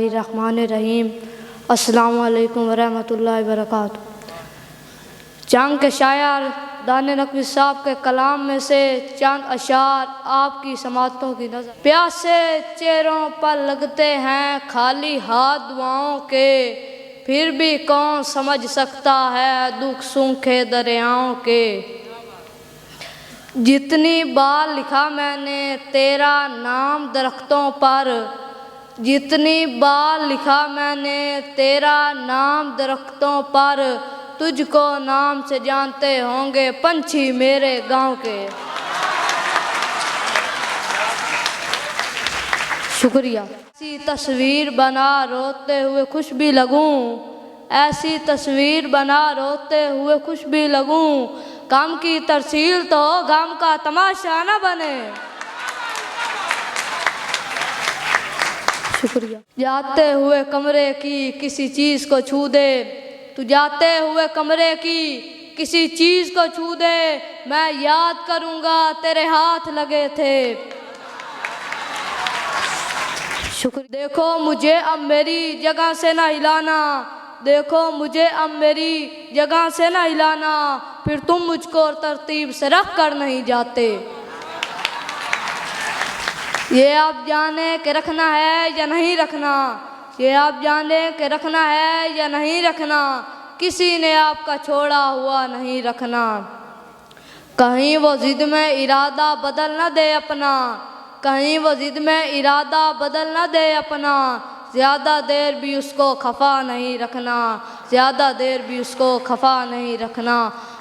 रहमानिर्रहीम। अस्सलामु अलैकुम वरहमतुल्लाहि वबरकातुहू। जंग के शायर दाने नकवी साहब के कलाम में से चंद अशार आपकी समातों की नजर। प्यासे चेहरों पर लगते हैं खाली हाथ दुआओं के, फिर भी कौन समझ सकता है दुख सूखे दरियाओं के। जितनी बार लिखा मैंने तेरा नाम दरख्तों पर, जितनी बार लिखा मैंने तेरा नाम दरख्तों पर, तुझको नाम से जानते होंगे पंछी मेरे गांव के। शुक्रिया। ऐसी तस्वीर बना रोते हुए खुश भी लगूं, ऐसी तस्वीर बना रोते हुए खुश भी लगूं, गम की तरसील तो गम का तमाशा न बने। शुक्रिया। जाते हुए कमरे की किसी चीज को छू दे, तू जाते हुए कमरे की किसी चीज को छू दे, मैं याद करूंगा तेरे हाथ लगे थे। शुक्रिया। देखो मुझे अब मेरी जगह से ना हिलाना, देखो मुझे अब मेरी जगह से ना हिलाना, फिर तुम मुझको तरतीब से रख कर नहीं जाते। ये आप जाने के रखना है या नहीं रखना, ये आप जाने के रखना है या नहीं रखना, किसी ने आपका छोड़ा हुआ नहीं रखना। कहीं वो जिद में इरादा बदल न दे अपना, कहीं वो जिद में इरादा बदल न दे अपना, ज़्यादा देर भी उसको खफा नहीं रखना, ज़्यादा देर भी उसको खफा नहीं रखना।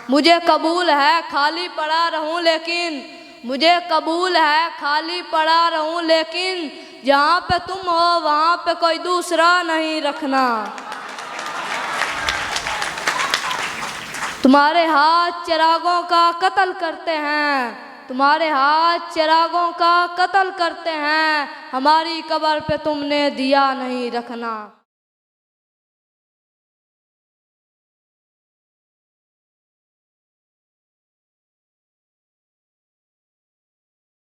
मुझे कबूल है खाली पड़ा रहूं लेकिन, मुझे कबूल है खाली पड़ा रहूं लेकिन, जहाँ पे तुम हो वहाँ पे कोई दूसरा नहीं रखना। तुम्हारे हाथ चिरागों का कत्ल करते हैं, तुम्हारे हाथ चिरागों का कत्ल करते हैं, हमारी कब्र पे तुमने दिया नहीं रखना।